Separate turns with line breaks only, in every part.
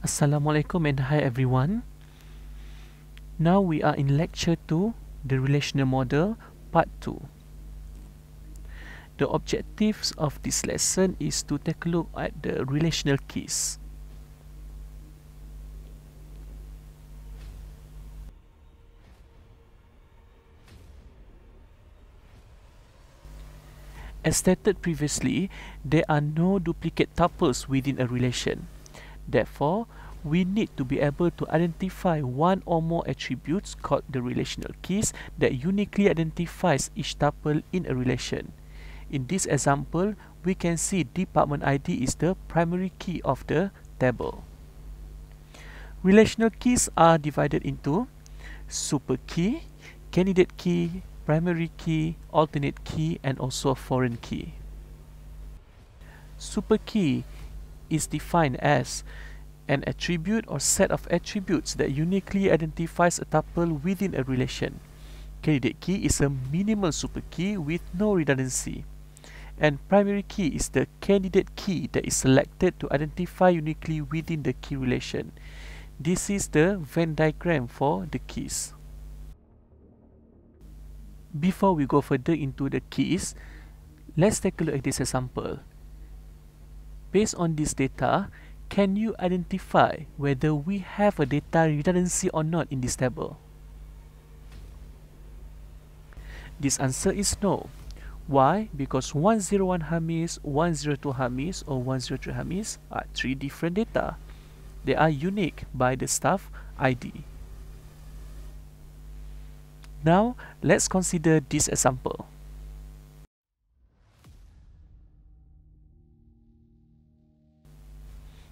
Assalamualaikum and hi everyone. Now we are in lecture 2, the relational model, part 2. The objectives of this lesson is to take a look at the relational keys. As stated previously, there are no duplicate tuples within a relation. Therefore, we need to be able to identify one or more attributes called the relational keys that uniquely identifies each tuple in a relation. In this example, we can see department ID is the primary key of the table. Relational keys are divided into super key, candidate key, primary key, alternate key, and also foreign key. Super key is defined as an attribute or set of attributes that uniquely identifies a tuple within a relation. Candidate key is a minimal super key with no redundancy. And primary key is the candidate key that is selected to identify uniquely within the key relation. This is the Venn diagram for the keys. Before we go further into the keys, let's take a look at this example. Based on this data, can you identify whether we have a data redundancy or not in this table? This answer is no. Why? Because 101 Hamis, 102 Hamis, or 103 Hamis are three different data. They are unique by the staff ID. Now, let's consider this example.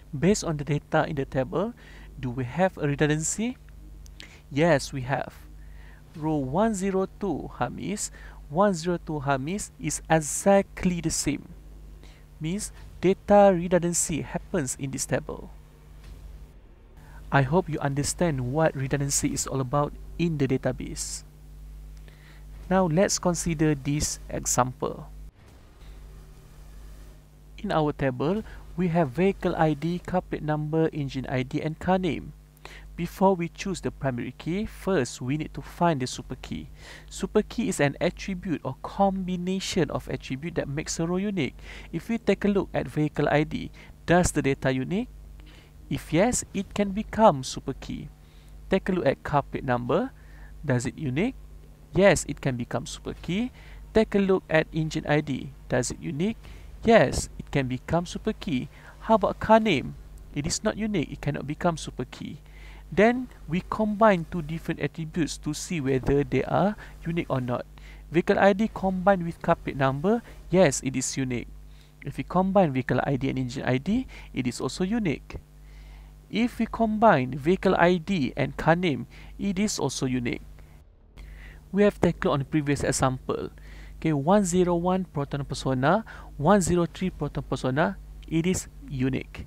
Based on the data in the table, do we have a redundancy? Yes, we have. Row 102 Hamis, 102 Hamis is exactly the same. Means data redundancy happens in this table. I hope you understand what redundancy is all about in the database. Now let's consider this example. In our table, we have vehicle ID, car plate number, engine ID, and car name. Before we choose the primary key, first we need to find the super key. Super key is an attribute or combination of attribute that makes a row unique. If we take a look at vehicle ID, does the data unique? If yes, it can become super key. Take a look at car plate number. Does it unique? Yes, it can become super key. Take a look at engine ID. Does it unique? Yes, it can become super key. How about car name? It is not unique. It cannot become super key. Then we combine two different attributes to see whether they are unique or not. Vehicle ID combined with car plate number, yes, it is unique. If we combine vehicle ID and engine ID, it is also unique. If we combine vehicle ID and car name, it is also unique. We have taken on the previous example. Okay, 101 proton persona, 103 proton persona, it is unique.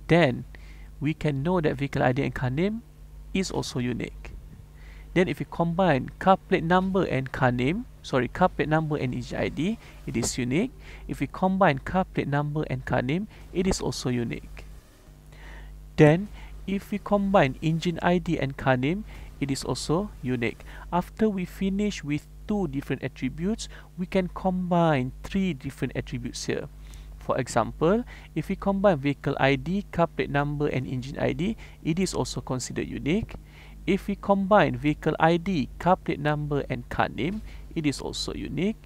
Then we can know that vehicle ID and car name is also unique. Then if we combine car plate number and car plate number and engine ID, it is unique. If we combine car plate number and car name, it is also unique. Then if we combine engine ID and car name, it is also unique. After we finish with two different attributes, we can combine three different attributes here. For example, if we combine vehicle ID, car plate number, and engine ID, it is also considered unique. If we combine vehicle ID, car plate number, and car name, it is also unique.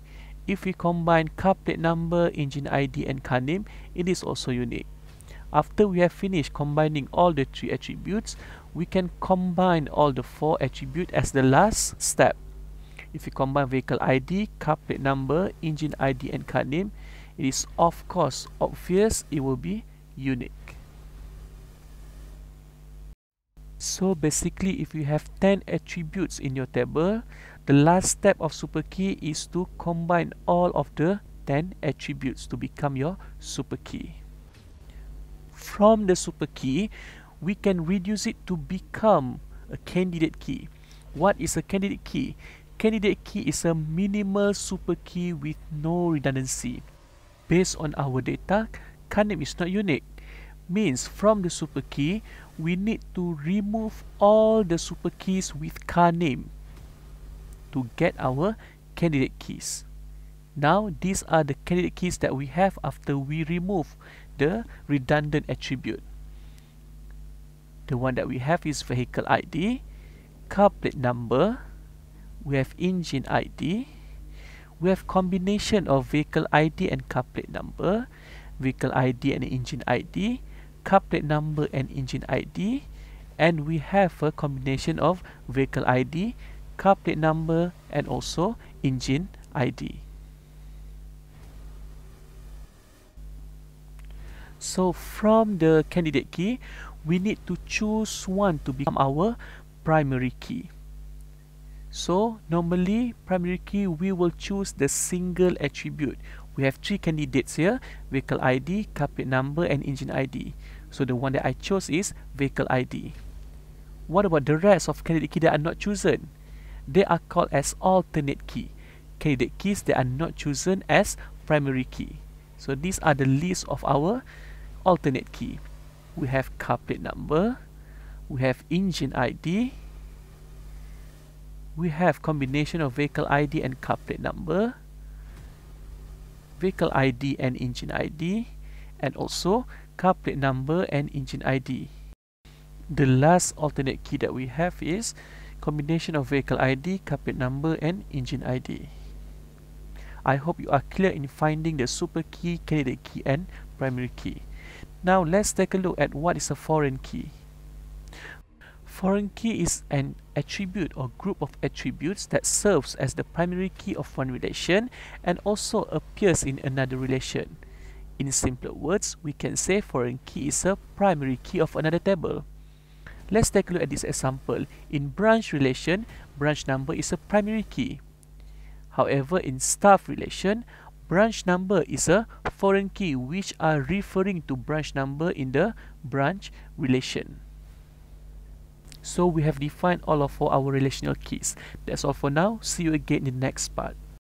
If we combine car plate number, engine ID, and car name, it is also unique. After we have finished combining all the three attributes, we can combine all the four attributes as the last step. If we combine vehicle ID, car plate number, engine ID, and car name, it is of course obvious it will be unique. So basically, if you have 10 attributes in your table, the last step of super key is to combine all of the 10 attributes to become your super key. From the super key, we can reduce it to become a candidate key. What is a candidate key? Candidate key is a minimal super key with no redundancy. Based on our data, car name is not unique. Means from the super key, we need to remove all the super keys with car name to get our candidate keys. Now these are the candidate keys that we have after we remove the redundant attribute. The one that we have is vehicle ID, car plate number, we have engine ID, we have combination of vehicle ID and car plate number, vehicle ID and engine ID, car plate number and engine ID, and we have a combination of vehicle ID, car plate number and also engine ID. So from the candidate key, we need to choose one to become our primary key. So normally primary key, we will choose the single attribute. We have three candidates here: vehicle ID, car plate number and engine ID. So the one that I chose is vehicle ID. What about the rest of candidate key that are not chosen? They are called as alternate key. Candidate keys that are not chosen as primary key. So these are the list of our alternate key. We have car plate number, we have engine ID, we have combination of vehicle ID and car plate number, vehicle ID and engine ID, and also car plate number and engine ID. The last alternate key that we have is combination of vehicle ID, car plate number and engine ID. I hope you are clear in finding the super key, candidate key and primary key. Now let's take a look at what is a foreign key. Foreign key is an attribute or group of attributes that serves as the primary key of one relation and also appears in another relation. In simpler words, we can say foreign key is a primary key of another table. Let's take a look at this example. In branch relation, branch number is a primary key. However, in staff relation, branch number is a foreign key which are referring to branch number in the branch relation. So we have defined all of our relational keys. That's all for now. See you again in the next part.